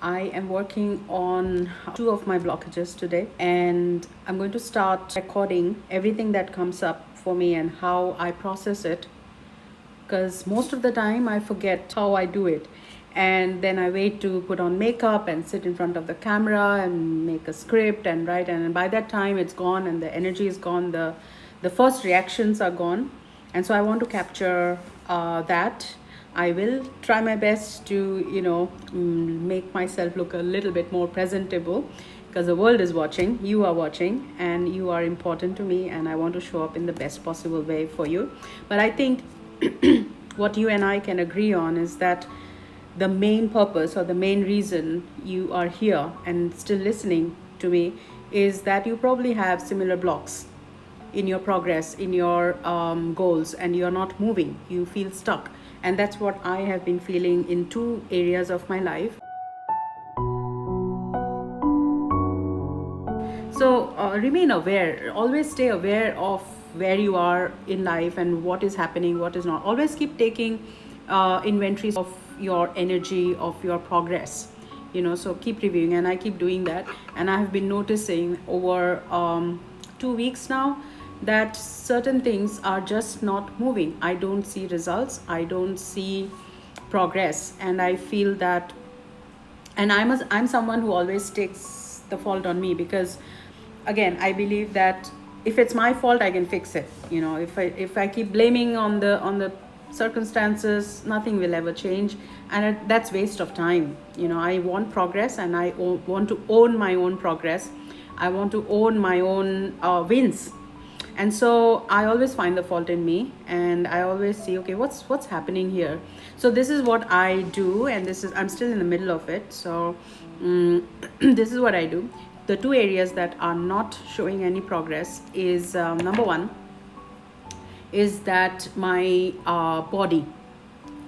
I am working on two of my blockages today, and I'm going to start recording everything that comes up for me and how I process it, because most of the time I forget how I do it. And then I wait to put on makeup and sit in front of the camera and make a script and write. And by that time, it's gone and the energy is gone. The first reactions are gone. And so I want to capture that. I will try my best to, make myself look a little bit more presentable, because the world is watching, you are watching, and you are important to me, and I want to show up in the best possible way for you. But I think what you and I can agree on is that the main purpose or the main reason you are here and still listening to me is that you probably have similar blocks in your progress, in your goals, and you're not moving. You feel stuck. And that's what I have been feeling in two areas of my life. So remain aware, always stay aware of where you are in life and what is happening, what is not. Always keep taking inventories of your energy, of your progress. So keep reviewing, and I keep doing that. And I have been noticing over 2 weeks now that certain things are just not moving. I don't see results, I don't see progress, and I feel that, and I'm someone who always takes the fault on me, because again, I believe that if it's my fault, I can fix it. If I keep blaming on the circumstances, nothing will ever change, and that's waste of time. I want progress, and I want to own my own progress. I want to own my own wins. And so I always find the fault in me, and I always see, okay, what's happening here. So this is what I do, and I'm still in the middle of it. So this is what I do. The two areas that are not showing any progress is, number one is that my body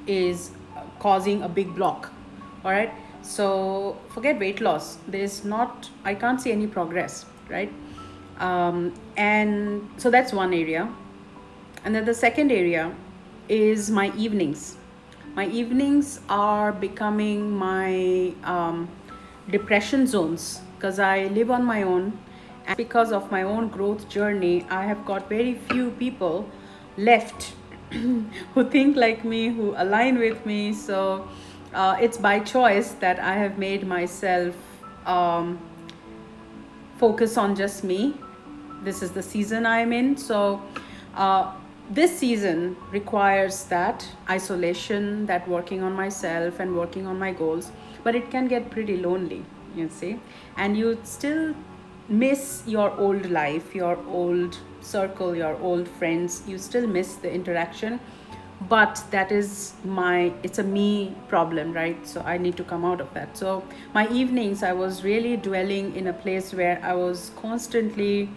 is causing a big block. All right, so forget weight loss, I can't see any progress, right? And so that's one area. And then the second area is my evenings. My evenings are becoming my depression zones, because I live on my own, and because of my own growth journey, I have got very few people left who think like me, who align with me. So it's by choice that I have made myself focus on just me. This is the season I'm in. So this season requires that isolation, that working on myself and working on my goals. But it can get pretty lonely, you see. And you still miss your old life, your old circle, your old friends. You still miss the interaction. But it's a me problem, right? So I need to come out of that. So my evenings, I was really dwelling in a place where I was constantly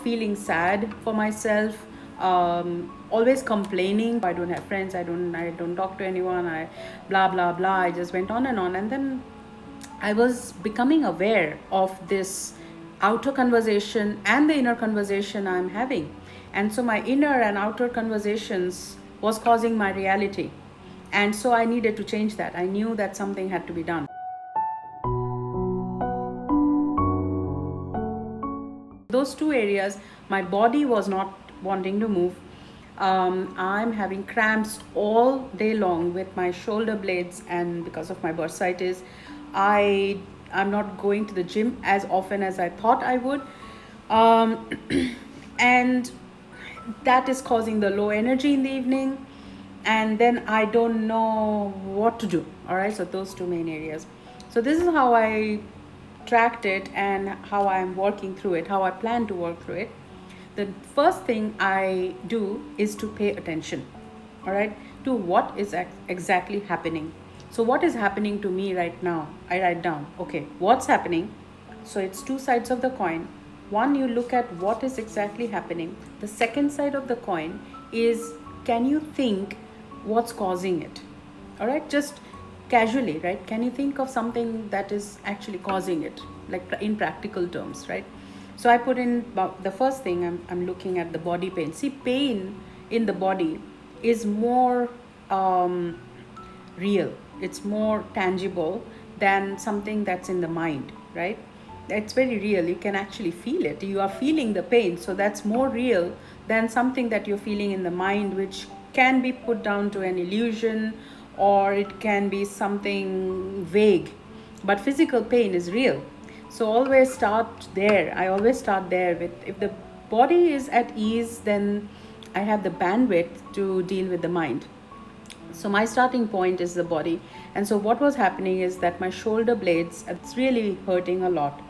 feeling sad for myself, always complaining. I don't have friends, I don't talk to anyone, I blah blah blah. I just went on, and then I was becoming aware of this outer conversation and the inner conversation I'm having. And so my inner and outer conversations was causing my reality. And so I needed to change that. I knew that something had to be done. Those two areas, my body was not wanting to move. I'm having cramps all day long with my shoulder blades, and because of my bursitis, I'm not going to the gym as often as I thought I would, and that is causing the low energy in the evening, and then I don't know what to do. All right, so those two main areas. So this is how I tracked it and how I'm working through it, how I plan to work through it. The first thing I do is to pay attention, all right, to what is exactly happening. So what is happening to me right now? I write down, okay, what's happening? So it's two sides of the coin. One, you look at what is exactly happening. The second side of the coin is, can you think what's causing it? All right, just casually, right? Can you think of something that is actually causing it, like in practical terms, right? So I put in the first thing, I'm looking at the body pain. See, pain in the body is more real, it's more tangible than something that's in the mind, right? It's very real. You can actually feel it. You are feeling the pain. So that's more real than something that you're feeling in the mind, which can be put down to an illusion, or it can be something vague. But physical pain is real. So always start there. I always start there with, if the body is at ease, then I have the bandwidth to deal with the mind. So my starting point is the body. And so what was happening is that my shoulder blades, it's really hurting a lot.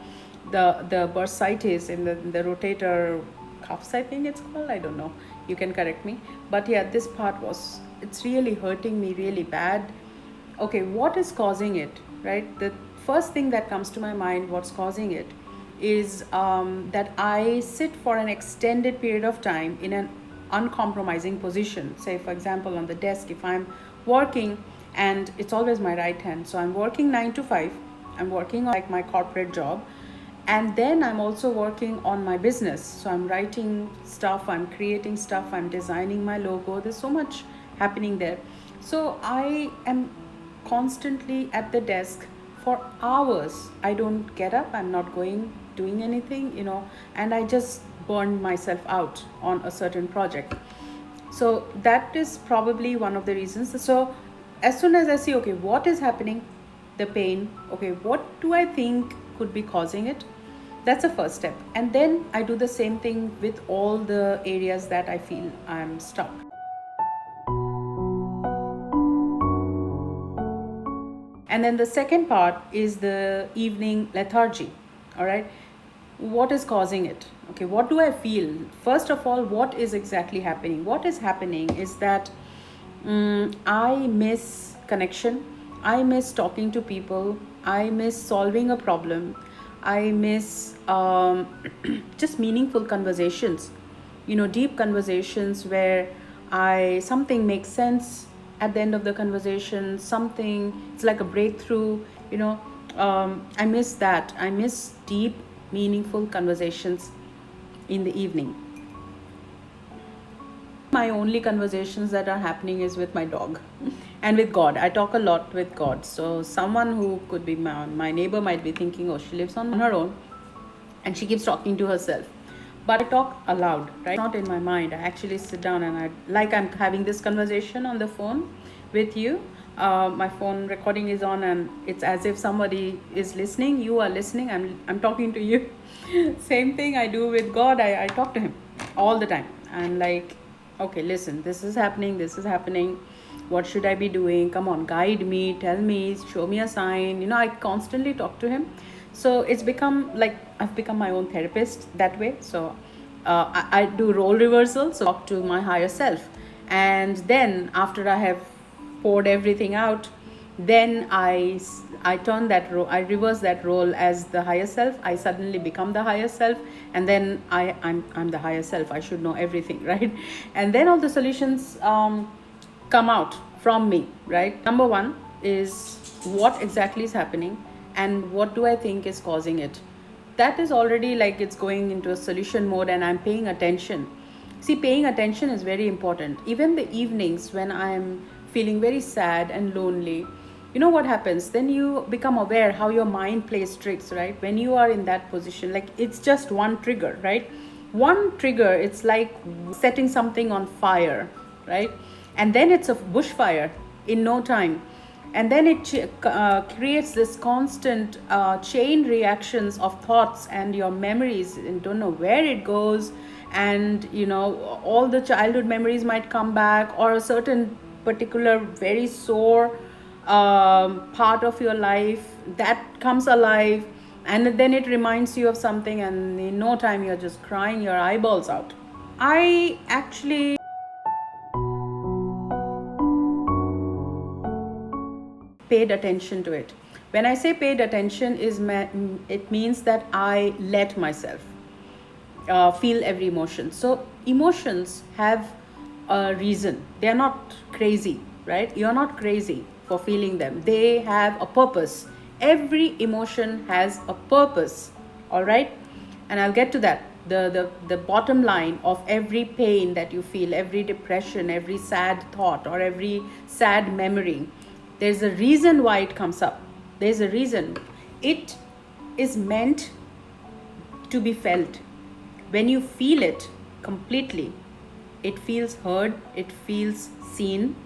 The bursitis in the rotator cuffs, I think it's called, I don't know, you can correct me, but yeah, this part was, it's really hurting me really bad. Okay, what is causing it, right? The first thing that comes to my mind, what's causing it, is that I sit for an extended period of time in an uncompromising position. Say, for example, on the desk, if I'm working, and it's always my right hand, so I'm working 9 to 5, I'm working on like my corporate job, and then I'm also working on my business. So I'm writing stuff, I'm creating stuff, I'm designing my logo. There's so much happening there. So I am constantly at the desk for hours. I don't get up, I'm not going doing anything, and I just burned myself out on a certain project. So that is probably one of the reasons. So as soon as I see, okay, what is happening, the pain, okay, what do I think could be causing it? That's the first step. And then I do the same thing with all the areas that I feel I'm stuck. And then the second part is the evening lethargy. All right. What is causing it? Okay, what do I feel? First of all, what is exactly happening? What is happening is that I miss connection. I miss talking to people. I miss solving a problem. I miss just meaningful conversations, deep conversations where something makes sense at the end of the conversation, something, it's like a breakthrough, I miss that. I miss deep, meaningful conversations in the evening. My only conversations that are happening is with my dog and with God. I talk a lot with God. So someone who could be my neighbor might be thinking, oh, she lives on her own and she keeps talking to herself. But I talk aloud, right? Not in my mind. I actually sit down and I'm having this conversation on the phone with you. My phone recording is on and it's as if somebody is listening. You are listening. I'm talking to you. Same thing I do with God. I talk to him all the time. And like, okay, listen, this is happening. What should I be doing? Come on, guide me, tell me, show me a sign. I constantly talk to him. So it's become like I've become my own therapist that way. So I do role reversals, so talk to my higher self. And then after I have poured everything out, then I turn that role, I reverse that role as the higher self. I suddenly become the higher self, and then I'm the higher self. I should know everything, right? And then all the solutions come out from me, right? Number one is what exactly is happening and what do I think is causing it. That is already like it's going into a solution mode and I'm paying attention. See, paying attention is very important. Even the evenings when I'm feeling very sad and lonely, you know what happens? Then you become aware how your mind plays tricks, right? When you are in that position, like it's just one trigger, right? One trigger, it's like setting something on fire, right? And then it's a bushfire in no time. And then it creates this constant chain reactions of thoughts and your memories, and don't know where it goes. And all the childhood memories might come back, or a certain particular very sore part of your life that comes alive, and then it reminds you of something, and in no time you're just crying your eyeballs out. I actually paid attention to it. When I say paid attention, it means that I let myself feel every emotion. So emotions have a reason. They are not crazy, right? You're not crazy for feeling them. They have a purpose. Every emotion has a purpose, all right? And I'll get to that. The bottom line of every pain that you feel, every depression, every sad thought, or every sad memory, there's a reason why it comes up. There's a reason. It is meant to be felt. When you feel it completely, it feels heard, it feels seen,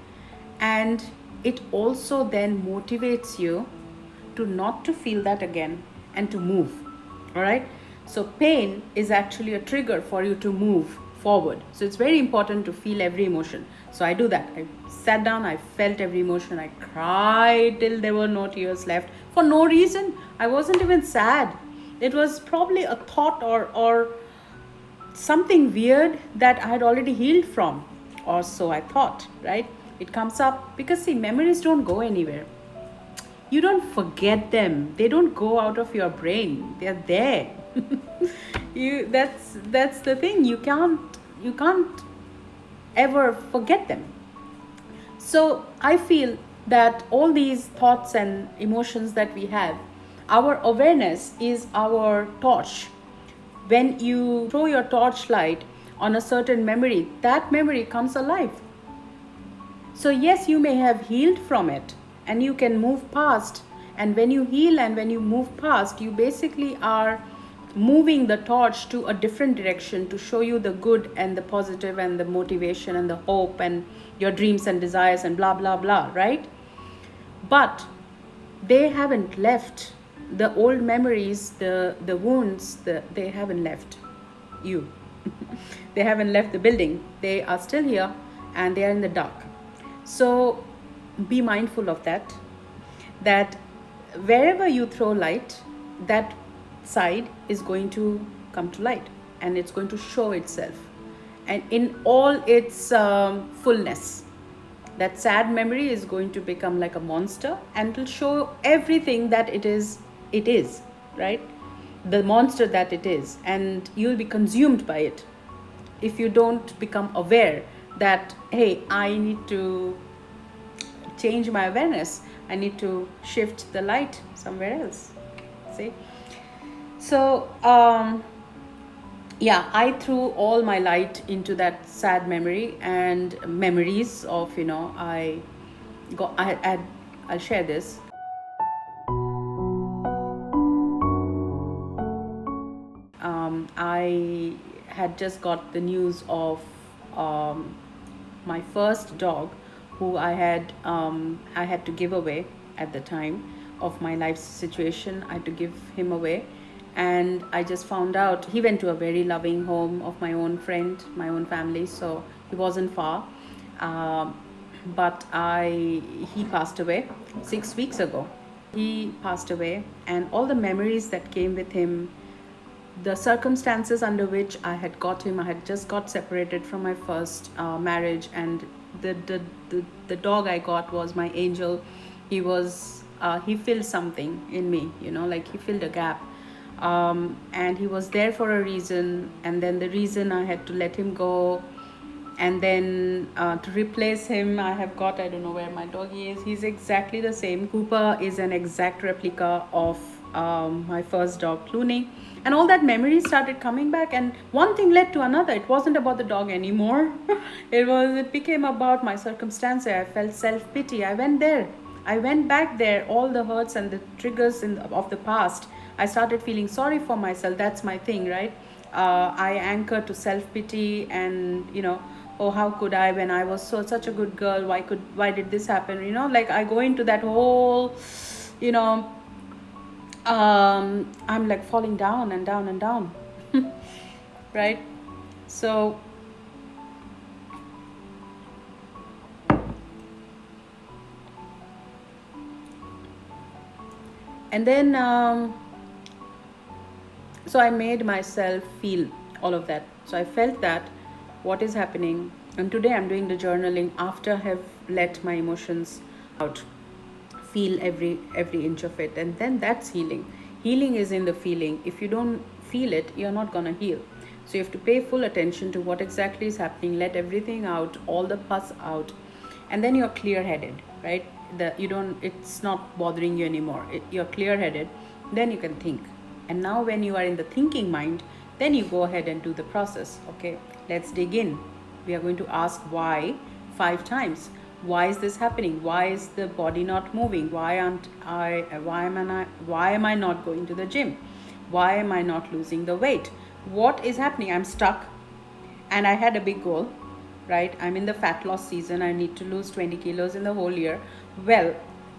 and it also then motivates you to not to feel that again and to move. All right. So pain is actually a trigger for you to move forward. So it's very important to feel every emotion. So I do that. I sat down, I felt every emotion, I cried till there were no tears left for no reason. I wasn't even sad. It was probably a thought or something weird that I had already healed from, or so I thought, right? It comes up because, see, memories don't go anywhere. You don't forget them. They don't go out of your brain. They're there. That's the thing. You can't ever forget them. So I feel that all these thoughts and emotions that we have, our awareness is our torch. When you throw your torchlight on a certain memory, that memory comes alive. So yes, you may have healed from it and you can move past. And when you heal and when you move past, you basically are moving the torch to a different direction to show you the good and the positive and the motivation and the hope and your dreams and desires and blah blah blah, right? But they haven't left. The old memories, the wounds, they haven't left you. They haven't left the building. They are still here and they are in the dark. So be mindful of that. That wherever you throw light, that side is going to come to light and it's going to show itself and in all its fullness. That sad memory is going to become like a monster and will show everything that it is, right? The monster that it is, and you'll be consumed by it if you don't become aware that, hey, I need to change my awareness. I need to shift the light somewhere else. See? So, yeah, I threw all my light into that sad memory and memories of, I'll share this. I had just got the news of my first dog, who I had to give away at the time of my life situation. I had to give him away, and I just found out he went to a very loving home of my own friend, my own family, so he wasn't far. But he passed away 6 weeks ago. He passed away, and all the memories that came with him, the circumstances under which I had got him. I had just got separated from my first marriage, and the dog I got was my angel. He filled something in me, like he filled a gap, and he was there for a reason. And then the reason I had to let him go, and then to replace him, I don't know where my doggy is. He's exactly the same. Cooper is an exact replica of my first dog, Clooney. And all that memory started coming back, and one thing led to another. It wasn't about the dog anymore. It became about my circumstance. I felt self-pity. I went back there. All the hurts and the triggers of the past, I started feeling sorry for myself. That's my thing, right? I anchor to self-pity, and oh, how could I, when I was such a good girl? Why did this happen? Like I go into that whole, I'm like falling down and down and down. Right? So and then so I made myself feel all of that. So I felt that what is happening, and today I'm doing the journaling after I have let my emotions out, feel every inch of it, and then that's healing. Healing is in the feeling. If you don't feel it, you're not gonna heal. So you have to pay full attention to what exactly is happening, let everything out, all the pus out, and then you're clear-headed, right? It's not bothering you anymore. You're clear-headed, then you can think. And now when you are in the thinking mind, then you go ahead and do the process. Okay, let's dig in. We are going to ask why 5 times. Why is this happening? Why is the body not moving? Why am I not going to the gym? Why am I not losing the weight? What is happening? I'm stuck, and I had a big goal, right? I'm in the fat loss season. I need to lose 20 kilos in the whole year. Well,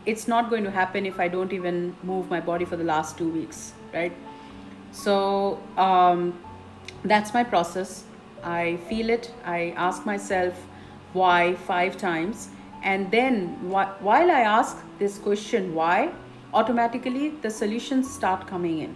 it's not going to happen if I don't even move my body for the last 2 weeks, right? So that's my process. I feel it. I ask myself why 5 times. And then while I ask this question, why, automatically the solutions start coming in,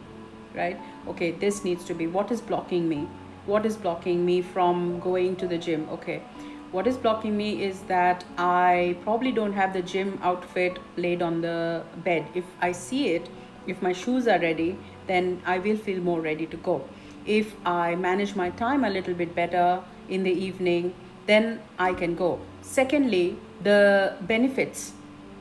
right? Okay, this needs to be, what is blocking me? What is blocking me from going to the gym? Okay, what is blocking me is that I probably don't have the gym outfit laid on the bed. If I see it, if my shoes are ready, then I will feel more ready to go. If I manage my time a little bit better in the evening, then I can go. Secondly, the benefits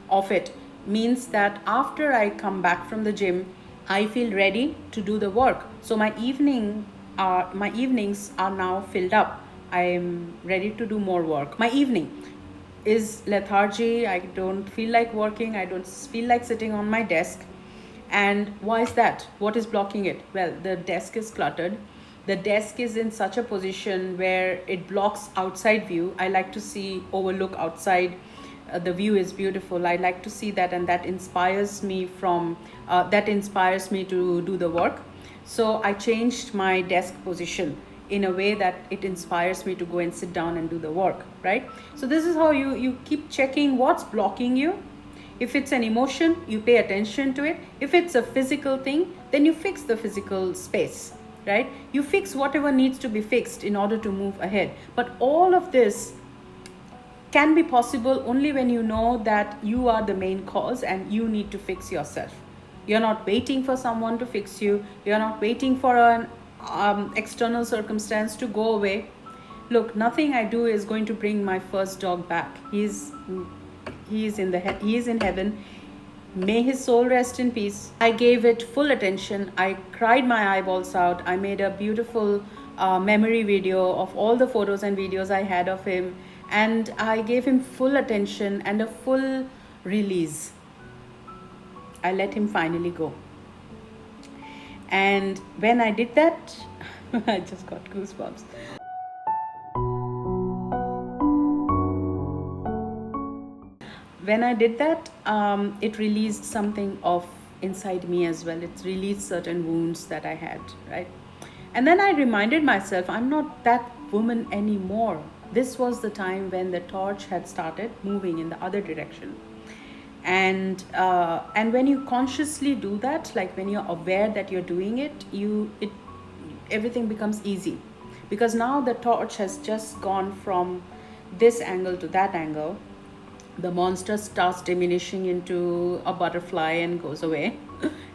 of it means that after I come back from the gym, I feel ready to do the work. So my evenings are now filled up. I am ready to do more work. My evening is lethargy. I don't feel like working. I don't feel like sitting on my desk. And why is that? What is blocking it? Well, the desk is cluttered. The desk is in such a position where it blocks outside view. I like to see, overlook outside. The view is beautiful. I like to see that, and that inspires me to do the work. So I changed my desk position in a way that it inspires me to go and sit down and do the work, right? So this is how you keep checking what's blocking you. If it's an emotion, you pay attention to it. If it's a physical thing, then you fix the physical space, right? You fix whatever needs to be fixed in order to move ahead. But all of this can be possible only when you know that you are the main cause and you need to fix yourself. You're not waiting for someone to fix you. You're not waiting for an external circumstance to go away. Look, nothing I do is going to bring my first dog back. He is in heaven. May his soul rest in peace. I gave it full attention. I cried my eyeballs out. I made a beautiful memory video of all the photos and videos I had of him, and I gave him full attention and a full release. I let him finally go. And when I did that, I just got goosebumps. When I did that, it released something of inside me as well. It released certain wounds that I had, right? And then I reminded myself, I'm not that woman anymore. This was the time when the torch had started moving in the other direction. And when you consciously do that, like when you're aware that you're doing it, everything becomes easy, because now the torch has just gone from this angle to that angle. The monster starts diminishing into a butterfly and goes away.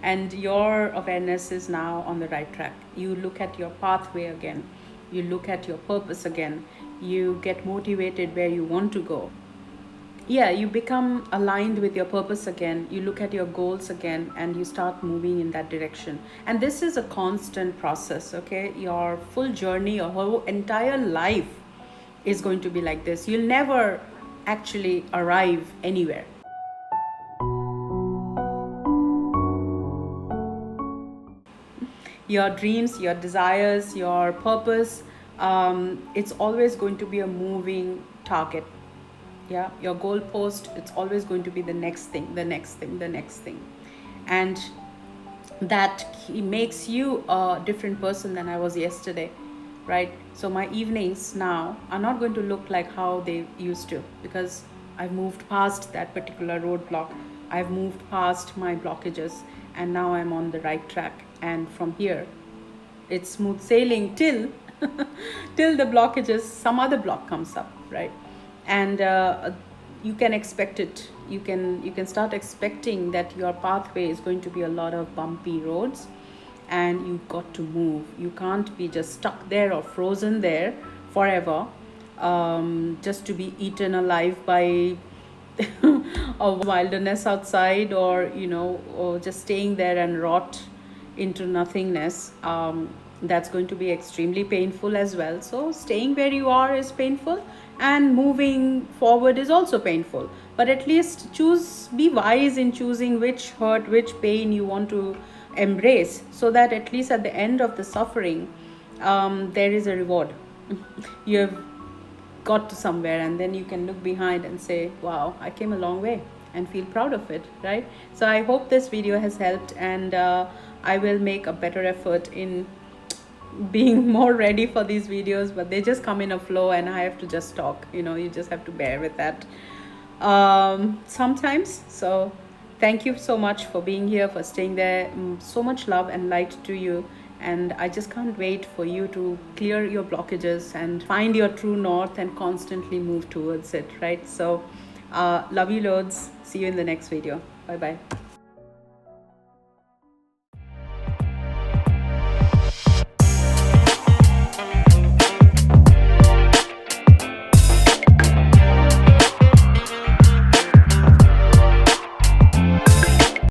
And your awareness is now on the right track. You look at your pathway again. You look at your purpose again. You get motivated where you want to go. Yeah, you become aligned with your purpose again. You look at your goals again, and you start moving in that direction. And this is a constant process, okay? Your full journey, your whole entire life is going to be like this. You'll never actually arrive anywhere. Your dreams, your desires, your purpose, it's always going to be a moving target. Yeah, your goalpost, it's always going to be the next thing, the next thing, the next thing. And that makes you a different person than I was yesterday, right? So my evenings now are not going to look like how they used to, because I've moved past that particular roadblock. I've moved past my blockages, and now I'm on the right track. And from here, it's smooth sailing till till the blockages, some other block comes up, right? And you can expect it. You can start expecting that your pathway is going to be a lot of bumpy roads, and you've got to move. You can't be just stuck there or frozen there forever, just to be eaten alive by a wilderness outside, or just staying there and rot into nothingness. That's going to be extremely painful as well. So staying where you are is painful, and moving forward is also painful. But at least choose, be wise in choosing which hurt, which pain you want to embrace, so that at least at the end of the suffering, there is a reward. You have got to somewhere, and then you can look behind and say, wow, I came a long way, and feel proud of it, right? So I hope this video has helped, and I will make a better effort in being more ready for these videos, but they just come in a flow and I have to just talk. You just have to bear with that sometimes. So thank you so much for being here, for staying there. So much love and light to you, and I just can't wait for you to clear your blockages and find your true north and constantly move towards it, right? So love you loads. See you in the next video. Bye bye.